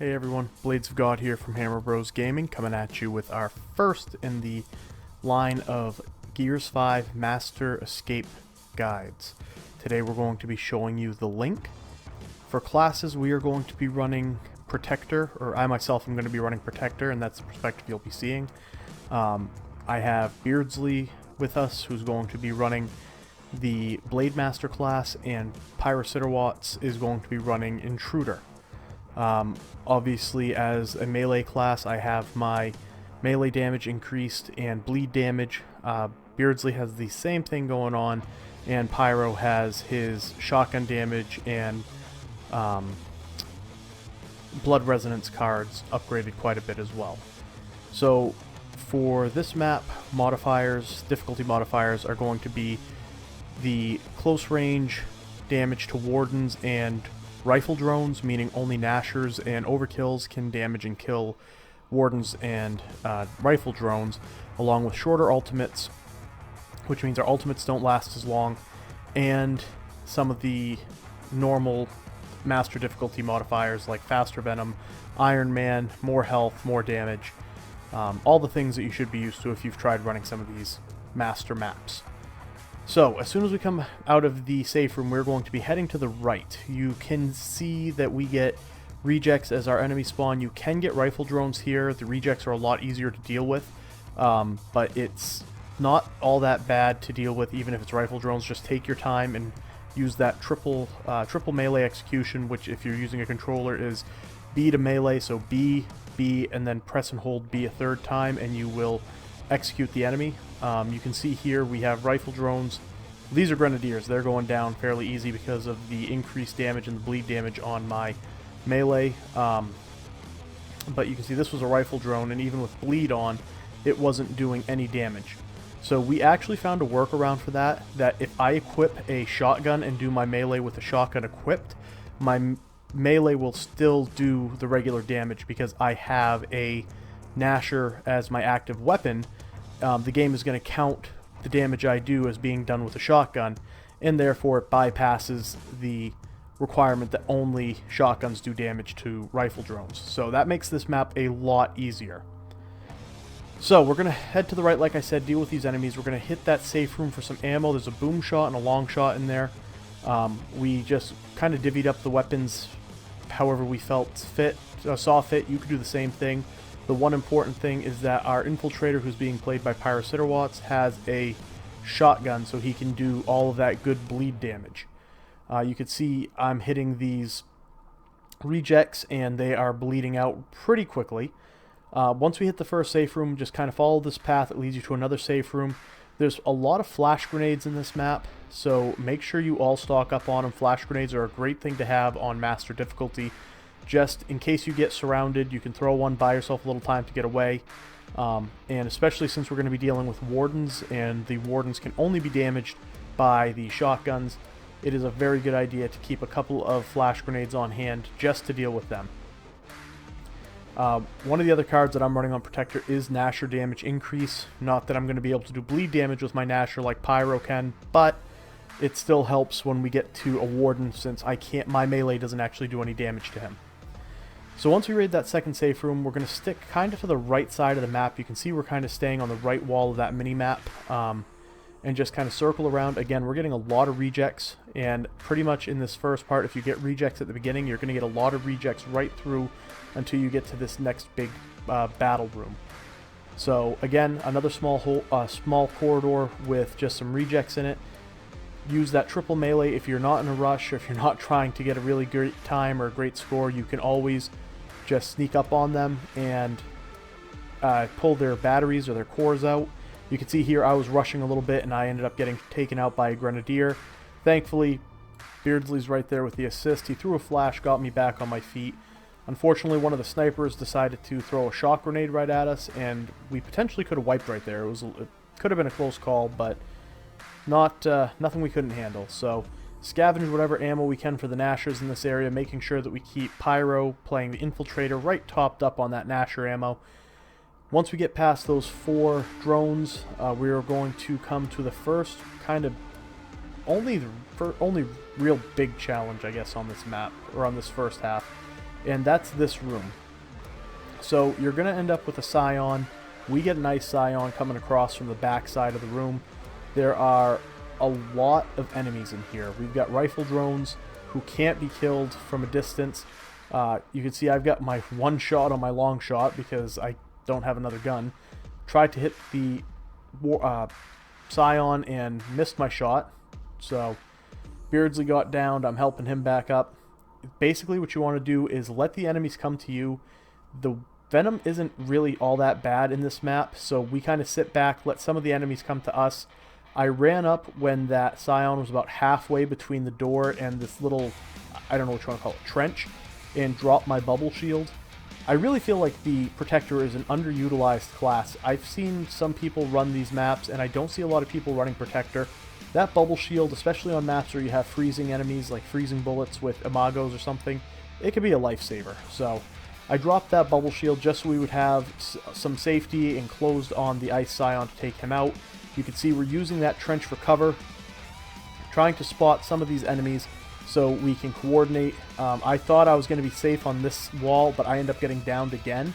Hey everyone, Bladesofgod here from Hammer Bros Gaming, coming at you with our first in the line of Gears 5 Master Escape Guides. Today we're going to be showing you the link. For classes we are going to be running Protector, or I myself am going to be running Protector, and that's the perspective you'll be seeing. I have Beardsley with us, who's going to be running the Blademaster class, and Pyrociterwatz is going to be running Intruder. Obviously, as a melee class, I have my melee damage increased and bleed damage. Beardsley has the same thing going on, and Pyro has his shotgun damage and blood resonance cards upgraded quite a bit as well. So for this map, difficulty modifiers are going to be the close range damage to wardens and rifle drones, meaning only gnashers and overkills can damage and kill wardens and rifle drones, along with shorter ultimates, which means our ultimates don't last as long, and some of the normal master difficulty modifiers like faster venom, Iron Man, more health, more damage, all the things that you should be used to if you've tried running some of these master maps. So, as soon as we come out of the safe room, we're going to be heading to the right. You can see that we get rejects as our enemy spawn. You can get rifle drones here. The rejects are a lot easier to deal with, but it's not all that bad to deal with, even if it's rifle drones. Just take your time and use that triple melee execution, which if you're using a controller is B to melee, so B, B, and then press and hold B a third time, and you will execute the enemy. You can see here we have rifle drones. These are grenadiers. They're going down fairly easy because of the increased damage and the bleed damage on my melee. But you can see this was a rifle drone, and even with bleed on, it wasn't doing any damage. So we actually found a workaround for that if I equip a shotgun and do my melee with the shotgun equipped, my melee will still do the regular damage because I have a gnasher as my active weapon. The game is going to count the damage I do as being done with a shotgun, and therefore it bypasses the requirement that only shotguns do damage to rifle drones. So that makes this map a lot easier. So we're going to head to the right, like I said, deal with these enemies. We're going to hit that safe room for some ammo. There's a boom shot and a long shot in there. We just kind of divvied up the weapons however we felt fit, saw fit. You could do the same thing. The one important thing is that our Infiltrator, who's being played by Pyrociterwatz, has a shotgun, so he can do all of that good bleed damage. You can see I'm hitting these rejects, and they are bleeding out pretty quickly. Once we hit the first safe room, just kind of follow this path that leads you to another safe room. There's a lot of flash grenades in this map, so make sure you all stock up on them. Flash grenades are a great thing to have on master difficulty. Just in case you get surrounded, you can throw one, buy yourself a little time to get away. And especially since we're going to be dealing with wardens, and the wardens can only be damaged by the shotguns, it is a very good idea to keep a couple of flash grenades on hand just to deal with them. One of the other cards that I'm running on Protector is gnasher damage increase. Not that I'm going to be able to do bleed damage with my gnasher like Pyro can, but it still helps when we get to a warden, since my melee doesn't actually do any damage to him. So once we raid that second safe room, we're going to stick kind of to the right side of the map. You can see we're kind of staying on the right wall of that mini-map, and just kind of circle around. Again, we're getting a lot of rejects, and pretty much in this first part, if you get rejects at the beginning, you're going to get a lot of rejects right through until you get to this next big battle room. So again, another small corridor with just some rejects in it. Use that triple melee if you're not in a rush, or if you're not trying to get a really great time or a great score. You can always just sneak up on them and pull their batteries or their cores out. You can see here I was rushing a little bit, and I ended up getting taken out by a grenadier. Thankfully, Beardsley's right there with the assist. He threw a flash, got me back on my feet. Unfortunately, one of the snipers decided to throw a shock grenade right at us, and we potentially could have wiped right there. It could have been a close call, but nothing we couldn't handle. So scavenge whatever ammo we can for the gnashers in this area, making sure that we keep Pyro playing the Infiltrator right topped up on that gnasher ammo. Once we get past those 4 drones, we are going to come to the first kind of only real big challenge, I guess, on this map, or on this first half. and that's this room. So you're going to end up with a scion. We get a nice scion coming across from the back side of the room. There are a lot of enemies in here. We've got rifle drones who can't be killed from a distance. You can see I've got my one shot on my long shot because I don't have another gun. Tried to hit the scion and missed my shot. So Beardsley got downed. I'm helping him back up. Basically what you want to do is let the enemies come to you. The venom isn't really all that bad in this map, so we kind of sit back, let some of the enemies come to us. I ran up when that scion was about halfway between the door and this little, I don't know what you want to call it, trench, and dropped my bubble shield. I really feel like the Protector is an underutilized class. I've seen some people run these maps, and I don't see a lot of people running Protector. That bubble shield, especially on maps where you have freezing enemies, like freezing bullets with imagos or something, it could be a lifesaver. So I dropped that bubble shield just so we would have some safety and closed on the ice scion to take him out. You can see we're using that trench for cover, trying to spot some of these enemies so we can coordinate. I thought I was going to be safe on this wall, but I end up getting downed again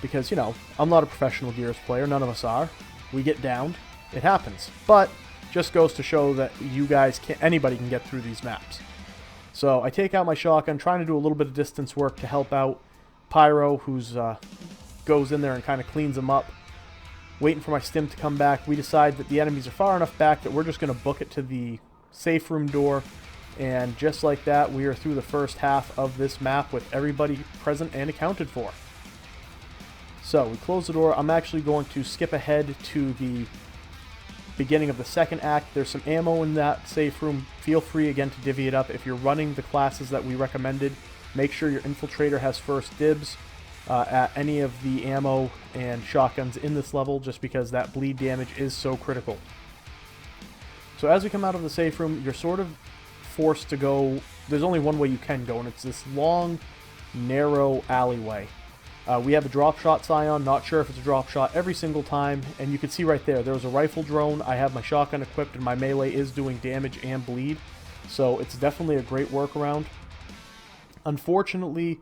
because, you know, I'm not a professional Gears player. None of us are. We get downed. It happens. But just goes to show that you guys can't, anybody can get through these maps. So I take out my shotgun, trying to do a little bit of distance work to help out Pyro, who's goes in there and kind of cleans them up. Waiting for my stim to come back. We decide that the enemies are far enough back that we're just going to book it to the safe room door. And just like that, we are through the first half of this map with everybody present and accounted for. So we close the door. I'm actually going to skip ahead to the beginning of the second act. There's some ammo in that safe room. Feel free again to divvy it up. If you're running the classes that we recommended, make sure your Infiltrator has first dibs at any of the ammo and shotguns in this level, just because that bleed damage is so critical. So as we come out of the safe room, you're sort of forced to go, there's only one way you can go, and it's this long, narrow alleyway. We have a drop shot scion, not sure if it's a drop shot every single time, and you can see right there, was a rifle drone. I have my shotgun equipped, and my melee is doing damage and bleed, so it's definitely a great workaround. Unfortunately,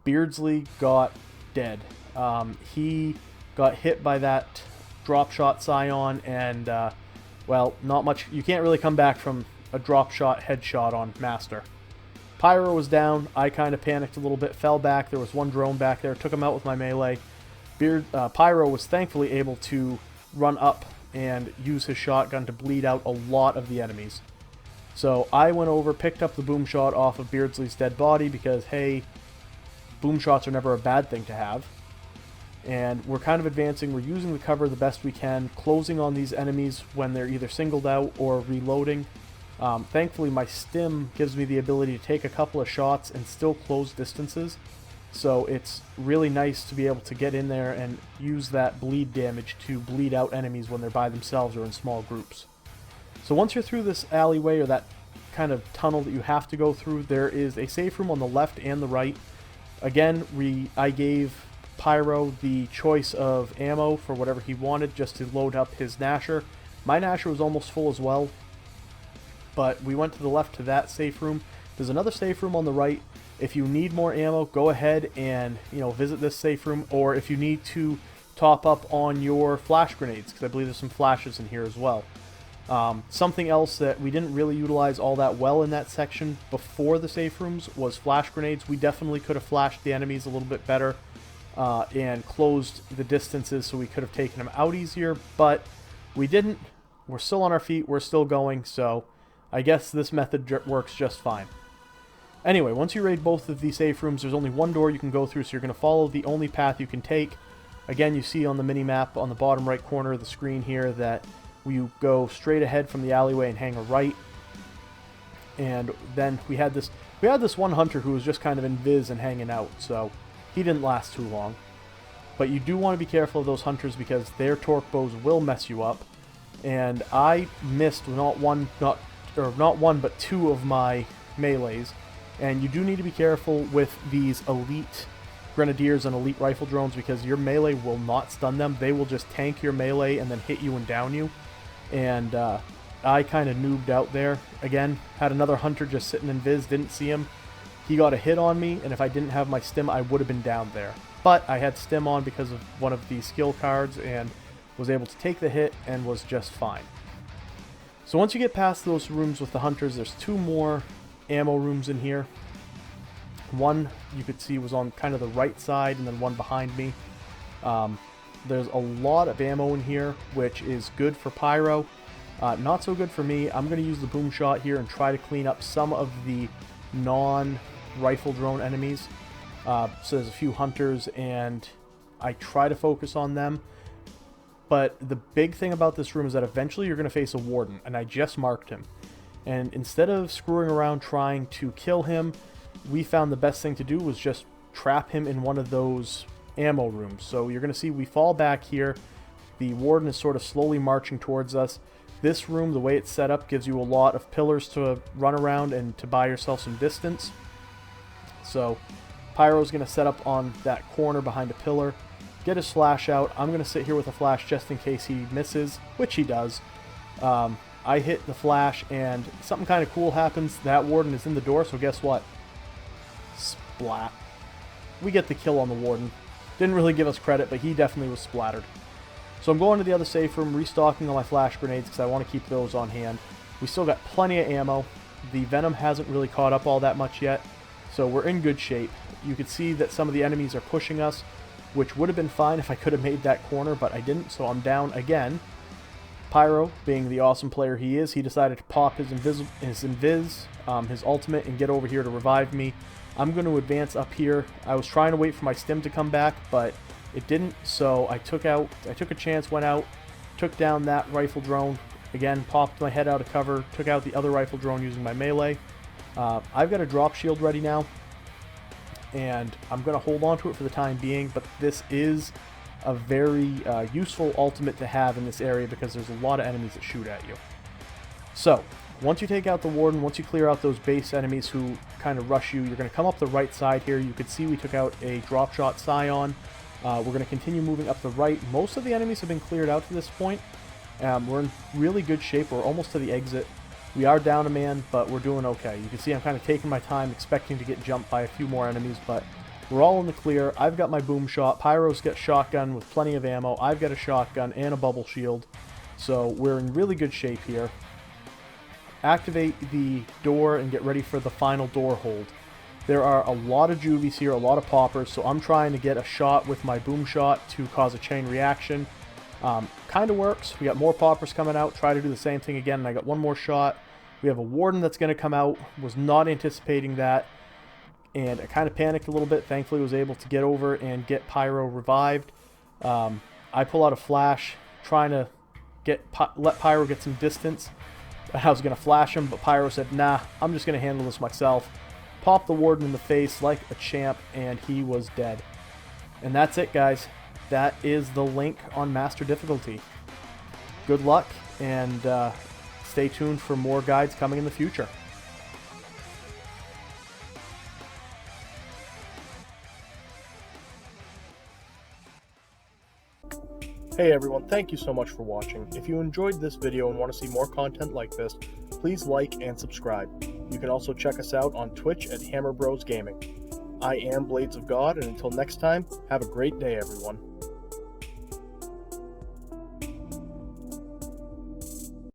Beardsley got dead. He got hit by that drop shot scion, and well, not much. You can't really come back from a drop shot headshot on Master. Pyro was down. I kind of panicked a little bit, fell back. There was one drone back there, took him out with my melee. Pyro was thankfully able to run up and use his shotgun to bleed out a lot of the enemies. So I went over, picked up the boom shot off of Beardsley's dead body because, hey, boom shots are never a bad thing to have. And we're kind of advancing. We're using the cover the best we can, closing on these enemies when they're either singled out or reloading. Thankfully, my stim gives me the ability to take a couple of shots and still close distances. So it's really nice to be able to get in there and use that bleed damage to bleed out enemies when they're by themselves or in small groups. So once you're through this alleyway, or that kind of tunnel that you have to go through, there is a safe room on the left and the right. Again, I gave Pyro the choice of ammo for whatever he wanted just to load up his gnasher. My gnasher was almost full as well, but we went to the left to that safe room. There's another safe room on the right. If you need more ammo, go ahead and visit this safe room, or if you need to top up on your flash grenades, because I believe there's some flashes in here as well. Something else that we didn't really utilize all that well in that section before the safe rooms was flash grenades. We definitely could have flashed the enemies a little bit better and closed the distances so we could have taken them out easier, but we didn't. We're still on our feet. We're still going, so I guess this method works just fine. Anyway, once you raid both of these safe rooms, there's only one door you can go through, so you're going to follow the only path you can take. Again, you see on the mini-map on the bottom right corner of the screen here that you go straight ahead from the alleyway and hang a right. And then we had this one hunter who was just kind of invis and hanging out, so he didn't last too long. But you do want to be careful of those hunters because their torque bows will mess you up. And I missed not one but two of my melees. And you do need to be careful with these elite grenadiers and elite rifle drones because your melee will not stun them. They will just tank your melee and then hit you and down you. And I kind of noobed out there. Again, had another hunter just sitting in viz, didn't see him. he got a hit on me, and if I didn't have my Stim, I would have been down there. But I had Stim on because of one of the skill cards and was able to take the hit and was just fine. So once you get past those rooms with the hunters, there's 2 more ammo rooms in here. One you could see was on kind of the right side, and then one behind me. There's a lot of ammo in here, which is good for Pyro. Not so good for me. I'm going to use the boom shot here and try to clean up some of the non-rifle drone enemies. So there's a few hunters, and I try to focus on them. But the big thing about this room is that eventually you're going to face a warden, and I just marked him. And instead of screwing around trying to kill him, we found the best thing to do was just trap him in one of those ammo rooms. So you're going to see we fall back here. The warden is sort of slowly marching towards us. This room, the way it's set up, gives you a lot of pillars to run around and to buy yourself some distance. So Pyro's going to set up on that corner behind a pillar, get his flash out. I'm going to sit here with a flash just in case he misses, which he does. I hit the flash, and something kind of cool happens. That warden is in the door, so guess what? Splat. We get the kill on the warden. Didn't really give us credit, but he definitely was splattered. So I'm going to the other safe room, restocking on my flash grenades because I want to keep those on hand. We still got plenty of ammo. The venom hasn't really caught up all that much yet, so we're in good shape. You can see that some of the enemies are pushing us, which would have been fine if I could have made that corner, but I didn't, so I'm down again. Pyro, being the awesome player he is, he decided to pop his his ultimate, and get over here to revive me. I'm going to advance up here. I was trying to wait for my Stim to come back, but it didn't, so I took a chance, went out, took down that rifle drone. Again, popped my head out of cover, took out the other rifle drone using my melee. I've got a drop shield ready now, and I'm going to hold on to it for the time being, but this is a very useful ultimate to have in this area because there's a lot of enemies that shoot at you. So, once you take out the warden, once you clear out those base enemies who kind of rush you, you're going to come up the right side here. You can see we took out a drop shot scion. We're going to continue moving up the right. Most of the enemies have been cleared out to this point. We're in really good shape. We're almost to the exit. We are down a man, but we're doing okay. You can see I'm kind of taking my time, expecting to get jumped by a few more enemies, but we're all in the clear. I've got my boom shot. Pyro's got shotgun with plenty of ammo. I've got a shotgun and a bubble shield. So we're in really good shape here. Activate the door and get ready for the final door hold. There are a lot of juvies here, a lot of poppers, so I'm trying to get a shot with my boom shot to cause a chain reaction. Kind of works. We got more poppers coming out. Try to do the same thing again, and I got one more shot. We have a warden that's going to come out. Was not anticipating that, and I kind of panicked a little bit. Thankfully, was able to get over and get Pyro revived. I pull out a flash, trying to let Pyro get some distance. I was going to flash him, but Pyro said, nah, I'm just going to handle this myself. Popped the warden in the face like a champ, and he was dead. And that's it, guys. That is the link on Master Difficulty. Good luck, and stay tuned for more guides coming in the future. Hey everyone, thank you so much for watching. If you enjoyed this video and want to see more content like this, please like and subscribe. You can also check us out on Twitch at Hammer Bros Gaming. I am Blades of God, and until next time, have a great day everyone.